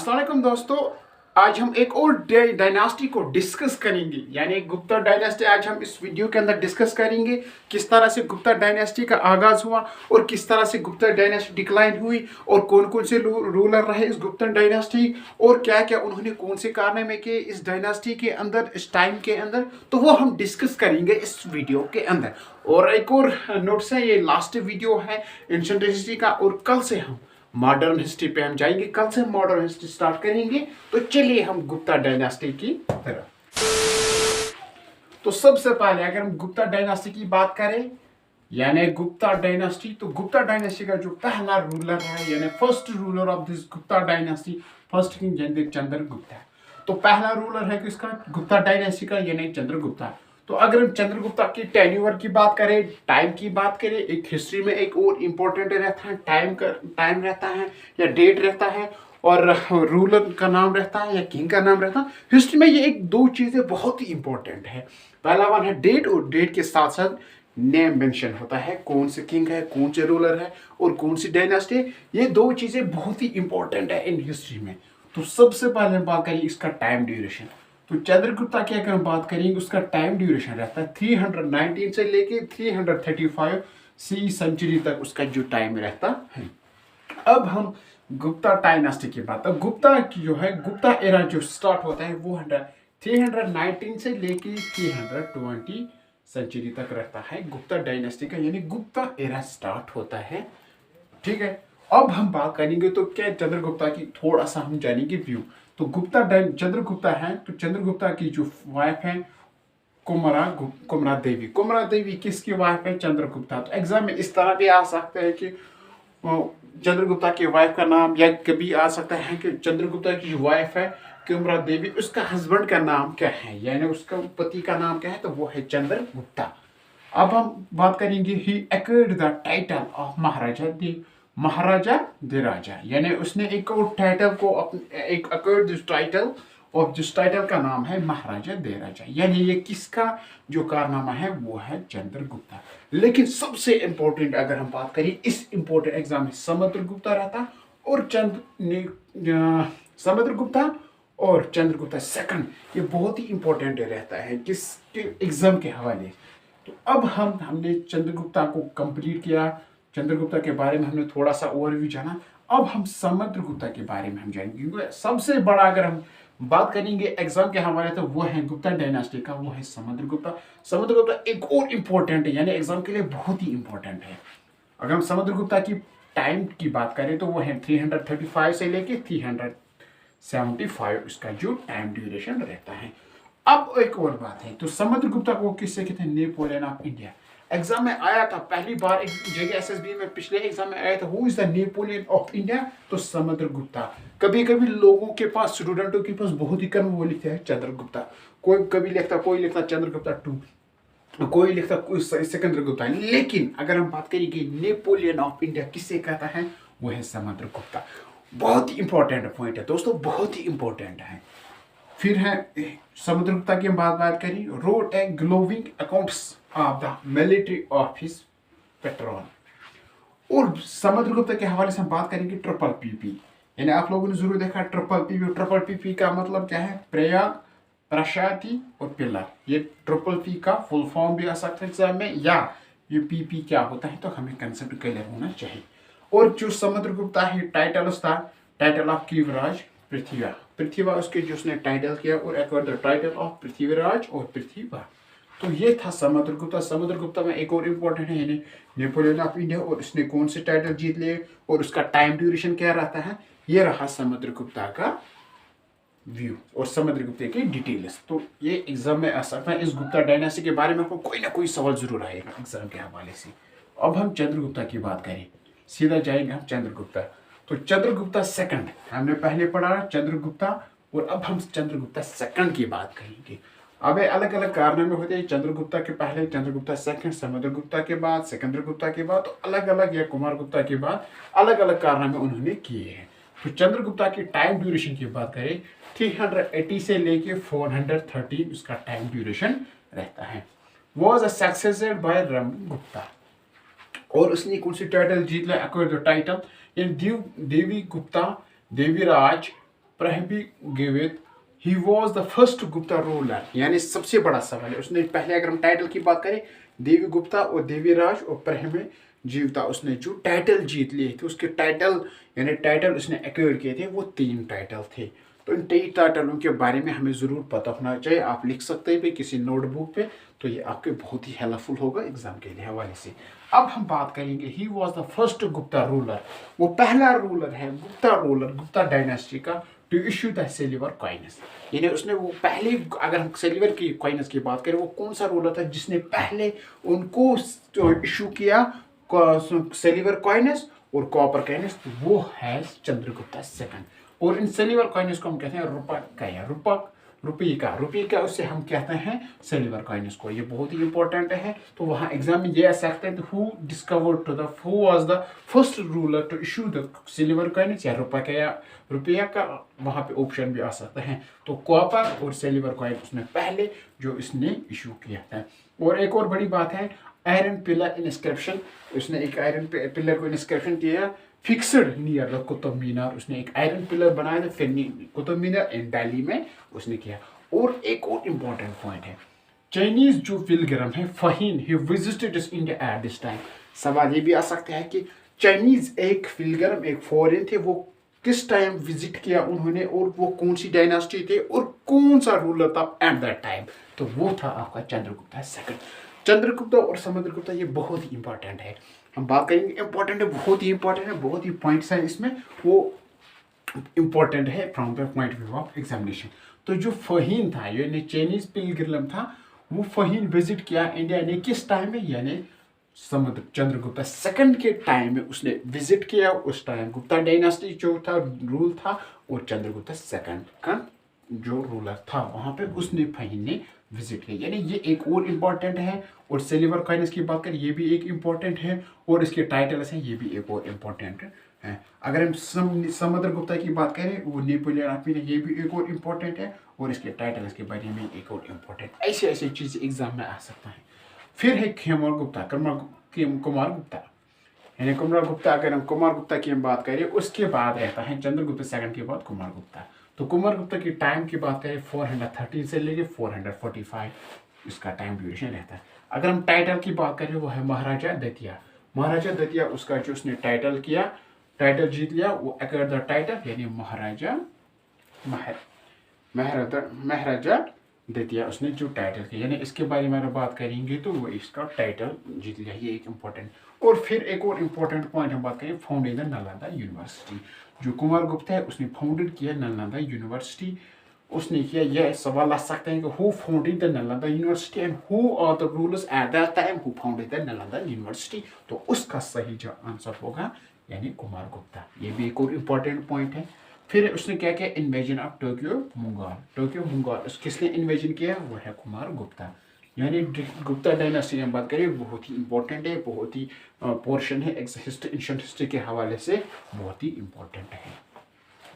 अस्सलाम वालेकुम दोस्तों। आज हम एक और डायनास्टी को डिस्कस करेंगे, यानी गुप्ता डायनास्टी। आज हम इस वीडियो के अंदर डिस्कस करेंगे किस तरह से गुप्ता डायनास्टी का आगाज हुआ और किस तरह से गुप्ता डायनास्टी डिक्लाइन हुई और कौन कौन से रूलर रहे इस गुप्ता डायनास्टी और क्या क्या उन्होंने कौन से कारनामे किए इस डायनास्टी के अंदर, इस टाइम के अंदर। तो वो हम डिस्कस करेंगे इस वीडियो के अंदर। और एक और नोट्स है, ये लास्ट वीडियो है एंशिएंट हिस्ट्री का और कल से हम मॉडर्न हिस्ट्री पे हम जाएंगे। कल से मॉडर्न हिस्ट्री स्टार्ट करेंगे। तो चलिए हम गुप्ता डायनास्टी की तरफ। तो सबसे पहले अगर हम गुप्ता डायनास्टी की बात करें, यानी गुप्ता डायनास्टी, तो गुप्ता डायनास्टी का जो पहला रूलर है, यानी first ruler of this Gupta dynasty, first king Chandragupta. तो पहला रूलर है किसका, गुप्ता डायनास्टी का, यानी चंद्रगुप्ता। तो अगर हम चंद्रगुप्ता की टेन्यूर की बात करें, टाइम की बात करें, एक हिस्ट्री में एक और इम्पोर्टेंट रहता है टाइम रहता है या डेट रहता है और रूलर का नाम रहता है या किंग का नाम रहता है। हिस्ट्री में ये एक दो चीजें बहुत ही इंपॉर्टेंट है। पहला वन है डेट, और डेट के साथ साथ नेम मेंशन होता है, कौन से किंग है, कौन से रूलर है और कौन सी डायनास्टी। ये दो चीजें बहुत ही इंपॉर्टेंट है इन हिस्ट्री में। तो सबसे पहले हम बात करें इसका टाइम ड्यूरेशन। तो चंद्रगुप्ता की अगर हम बात करेंगे, उसका टाइम ड्यूरेशन रहता है 319 से लेके 335 सी सेंचुरी तक उसका जो टाइम रहता है। अब हम गुप्ता डायनास्टी की बात, अब गुप्ता की जो है, गुप्ता एरा जो स्टार्ट होता है वो 319 से लेके 320 सेंचुरी तक रहता है गुप्ता डायनास्टी का, यानी गुप्ता एरा स्टार्ट होता है। ठीक है, अब हम बात करेंगे तो क्या चंद्रगुप्ता की थोड़ा सा हम जानेंगे व्यू। तो गुप्ता चंद्रगुप्ता है, तो चंद्रगुप्ता की जो वाइफ है कुमरा देवी। कुमरा देवी किसकी वाइफ है, चंद्रगुप्ता। तो एग्जाम में इस तरह भी आ सकता है कि चंद्रगुप्ता की वाइफ का नाम, या कभी आ सकता है कि चंद्रगुप्ता की जो वाइफ है कुमरा देवी, उसका हस्बैंड का नाम क्या है, यानी उसका पति का नाम क्या है, तो वो है चंद्रगुप्ता। अब हम बात करेंगे ही एक्वायर्ड द टाइटल ऑफ महाराजा दे राजा, यानी उसने एक और टाइटल को एक एक्वायर्ड दिस टाइटल, और जिस टाइटल का नाम है महाराजा दे राजा, यानी ये किसका जो कारनामा है वो है चंद्रगुप्ता। लेकिन सबसे इंपॉर्टेंट अगर हम बात करें इस इंपॉर्टेंट एग्जाम में, समुद्रगुप्ता रहता और समुद्रगुप्ता और चंद्रगुप्ता सेकंड, ये बहुत ही इंपॉर्टेंट रहता है किसके एग्जाम के हवाले। तो अब हमने चंद्रगुप्ता को कंप्लीट किया, चंद्रगुप्ता के बारे में हमने थोड़ा सा ओवरव्यू जाना। अब हम समुद्रगुप्ता के बारे में हम जानेंगे। सबसे बड़ा अगर हम बात करेंगे एग्जाम के हवाले, तो वो है गुप्ता डायनास्टी का, वो है समुद्रगुप्ता। समुद्रगुप्ता एक और इम्पोर्टेंट है, यानी एग्जाम के लिए बहुत ही इंपॉर्टेंट है। अगर हम समुद्रगुप्ता की टाइम की बात करें तो वो है 335 से लेके 375 उसका जो टाइम ड्यूरेशन रहता है। अब एक और बात है, तो समुद्रगुप्ता को किससे कहते हैं, नेपोलियन ऑफ इंडिया। एग्जाम में आया था पहली बार, एक JSSB में पिछले एग्जाम में आया था, who is the Napoleon of India, तो समुद्रगुप्ता। कभी कभी लोगों के पास, स्टूडेंटों के पास बहुत ही कम वो लिखते हैं चंद्रगुप्ता, कोई कभी लिखता, कोई लिखता चंद्रगुप्ता 2, कोई लिखता सिकंदरगुप्ता। लेकिन अगर हम बात करेंगे नेपोलियन ऑफ इंडिया किससे कहता है, वो है समुद्रगुप्ता। बहुत ही इंपॉर्टेंट पॉइंट है दोस्तों, बहुत ही इंपॉर्टेंट है। फिर है समुद्रगुप्ता की हम बात करें, road A glowing accounts of the military of his Patreon. और समुद्रगुप्ता के हवाले से हम बात करेंगे ट्रिपल पीपी, यानी आप लोगों ने जरूर देखा ट्रिपल पीपी। ट्रिपल पीपी का मतलब क्या है, प्रयाग, प्रशाति और पिलर। ये ट्रिपल पी का फुल फॉर्म भी आ सकता है एग्जाम में, या ये पीपी क्या होता है, तो हमें कंसेप्ट क्लियर होना चाहिए। और जो समुद्रगुप्ता है टाइटल्स था, टाइटल ऑफ कीवराज पृथ्वीवा उसके जो उसने टाइटल किया, और एक और टाइटल ऑफ पृथ्वीराज और पृथ्वीवा। तो ये था समुद्रगुप्ता। समुद्रगुप्ता में एक और इम्पोर्टेंट है, यानी नेपोलियन ऑफ इंडिया, और उसने कौन से टाइटल जीत लिए और उसका टाइम ड्यूरेशन क्या रहता है। ये रहा समुद्रगुप्ता का व्यू और समुद्रगुप्ता की डिटेल्स। तो ये एग्जाम में आ सकता है, इस गुप्ता डायनास्टी के बारे में आपको कोई ना कोई सवाल जरूर आएगा एग्जाम के हवाले से। अब हम चंद्रगुप्ता की बात करें, सीधा जाएंगे हम चंद्रगुप्ता। तो चंद्रगुप्ता सेकंड हमने पहले पढ़ा चंद्रगुप्ता, और अब हम चंद्रगुप्ता सेकंड की बात करेंगे। अब अलग अलग कारनामे होते हैं, चंद्रगुप्ता के पहले, चंद्रगुप्ता सेकंड, समुद्रगुप्ता के बाद, सिकंदरगुप्ता के बाद, तो अलग अलग, या कुमारगुप्ता के बाद अलग अलग कारनामे उन्होंने किए हैं। तो चंद्रगुप्ता की टाइम ड्यूरेशन की बात करें, 380 से लेके 413 उसका टाइम ड्यूरेशन रहता है। Was a successor by Ramgupta, और उसने कौन सी टाइटल जीत लिया, acquired the title in Devi Gupta, Deviraj Prahvi gave it. He was the first Gupta ruler. यानी सबसे बड़ा सवाल है उसने पहले अगर हम टाइटल की बात करें देवी गुप्ता और देवी राज और प्रहमी जीवता उसने जो टाइटल जीत लिए थे उसके टाइटल यानी टाइटल उसने एक्वायर किए थे वो 3 टाइटल थे। तो इन 3 टाइटलों के बारे में हमें ज़रूर पता होना चाहिए। आप लिख सकते हैं भी किसी नोटबुक पे तो ये आपके बहुत ही हेल्पफुल होगा एग्जाम के लिए हवाले से। अब हम बात करेंगे he was the first Gupta ruler. वो पहला रूलर है गुप्ता डायनेस्टी का to issue the silver coins. यानी उसने वो पहले अगर हम सिल्वर की कॉइन्स की बात करें वो कौन सा रूलर था जिसने पहले उनको इशू किया सिल्वर कॉइन्स और कॉपर कॉइन्स। वो है चंद्रगुप्ता सेकंड। और इन सिल्वर कॉइन्स को हम कहते हैं रुपये का उससे हम कहते हैं सिल्वर कॉइन्स को। ये बहुत ही इंपॉर्टेंट है। तो वहाँ एग्जाम में ये आ सकते हैं who was the first ruler to issue the silver coins या रुपया का वहाँ पे ऑप्शन भी आ सकता है। तो कॉपर और सिल्वर कॉइन उसने पहले जो इसने इशू किया था। और एक और बड़ी बात है आयरन पिलर इंस्क्रिप्शन। उसने एक आयरन पिलर को इंस्क्रिप्शन किया fixed near the Qutub Minar. उसने एक आयरन पिलर बनाया था फिर कुतुब मीनार इन दिल्ली में उसने किया। और एक और इम्पोर्टेंट पॉइंट है चाइनीज जो पिलग्रिम है Fahien he visited India at this time. सवाल ये भी आ सकता है कि चाइनीज एक पिलग्रिम एक फॉरेन थे वो किस टाइम विजिट किया उन्होंने और वो कौन सी डायनास्टी थे और कौन सा रूलर था एट दैट टाइम। तो वो था आपका चंद्रगुप्ता सेकंड। चंद्रगुप्ता और समुद्रगुप्ता ये बहुत ही इंपॉर्टेंट है। हम बात करेंगे इंपॉर्टेंट है बहुत ही इंपॉर्टेंट है बहुत ही पॉइंट्स हैं इसमें वो इंपॉर्टेंट है from the point view of examination. तो जो फहीन था यानी चाइनीज पिलग्रिम था वो फहीन विजिट किया इंडिया ने किस टाइम में यानी समुद्र चंद्रगुप्ता सेकंड के टाइम में उसने विजिट किया। उस टाइम गुप्ता डायनास्टी जो था रूल था और चंद्रगुप्ता सेकंड का जो रूलर था वहां पे उसने फहीन ने विजिट किया। यानी ये एक और इम्पॉर्टेंट है। और सिल्वर कॉइन्स की बात करें ये भी एक इम्पॉर्टेंट है और इसके टाइटल्स हैं ये भी एक और इम्पॉर्टेंट है। अगर हम समुद्रगुप्ता की बात करें वो नेपोलियन अपील ये भी एक और इम्पॉर्टेंट है और इसके टाइटल्स के बारे में एक और इम्पॉर्टेंट ऐसी ऐसी चीज़ें एग्जाम में आ सकता है। फिर है कुमार गुप्ता यानी कुमार गुप्ता। अगर हम कुमार गुप्ता की हम बात करें उसके बाद रहता है चंद्रगुप्ता सेकंड के बाद कुमार गुप्ता। तो कुमार गुप्ता की टाइम की बात करें 413 से लेके 445 इसका टाइम ड्यूरेशन रहता है। अगर हम टाइटल की बात करें वो है महाराजा दतिया उसका जो उसने टाइटल जीत लिया वो एक्वायर्ड द टाइटल यानी महाराजा दतिया उसने जो टाइटल किया यानी इसके बारे में बात करेंगे तो वो इसका टाइटल जीत लिया। ये एक इम्पोर्टेंट और फिर एक और इम्पोर्टेंट पॉइंट हम बात करें फाउंडेड नालंदा यूनिवर्सिटी। जो कुमार गुप्ता है उसने फाउंडेड किया नालंदा यूनिवर्सिटी। उसने किया यह सवाल आ सकते हैं कि who founded the Nalanda university and who are the rulers at that time who founded the Nalanda university. तो उसका सही जो आंसर होगा यानी कुमार गुप्ता। ये भी एक और इम्पोर्टेंट पॉइंट है। फिर उसने क्या किया इन्वेजन ऑफ टोक्यो मंगोल किसने इन्वेजन किया वो है कुमार गुप्ता। यानी गुप्ता डायनास्टी की बात करें बहुत ही इंपॉर्टेंट है बहुत ही पोर्शन है एंशिएंट हिस्ट्री के हवाले से बहुत ही इंपॉर्टेंट है।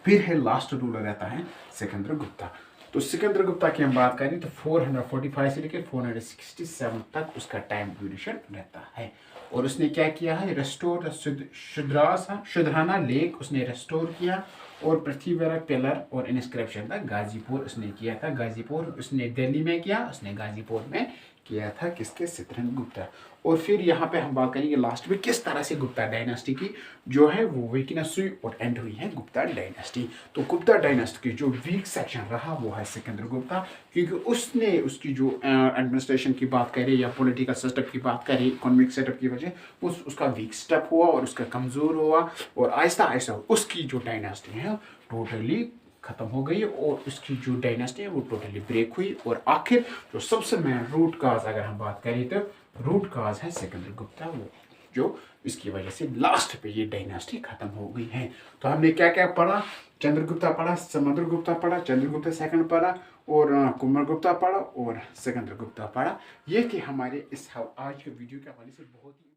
फिर है लास्ट रूलर रहता है सिकंदर गुप्ता। तो सिकंदर गुप्ता की हम बात करें तो 445 से लेकर 467 तक उसका टाइम ड्यूरेशन रहता है। और उसने क्या किया है रेस्टोर शुद्राना लेक उसने रेस्टोर किया और पृथ्वीवरा पिलर और इंस्क्रिप्शन था गाजीपुर उसने किया था। गाजीपुर उसने दिल्ली में किया उसने गाजीपुर में किया था किसके सिकंदर गुप्ता। और फिर यहाँ पे हम बात करेंगे लास्ट में किस तरह से गुप्ता डायनास्टी की जो है वो वीकनेस हुई और एंड हुई है गुप्ता डायनास्टी। तो गुप्ता डायनास्टी की जो वीक सेक्शन रहा वो है सिकंदर गुप्ता क्योंकि उसने उसकी जो एडमिनिस्ट्रेशन की बात करें या पॉलिटिकल सिस्टम की बात करें इकोनॉमिक सेटअप की वजह उसका वीक स्टेप हुआ और उसका कमज़ोर हुआ और आहिस्ता आहिस्ता उसकी जो डायनास्टी है टोटली खत्म हो गई और उसकी जो डायनास्टी है वो टोटली ब्रेक हुई। और आखिर जो सबसे मेन रूट काज अगर हम बात करें तो रूट काज है सिकंदर गुप्ता वो जो इसकी वजह से लास्ट पे ये डायनास्टी खत्म हो गई है। तो हमने क्या क्या पढ़ा चंद्रगुप्ता पढ़ा समुद्रगुप्ता पढ़ा चंद्रगुप्ता सेकंड पढ़ा और कुमार गुप्ता पढ़ा और सिकंदर गुप्ता पढ़ा। ये कि हमारे इस आज के वीडियो के हवाले से बहुत ही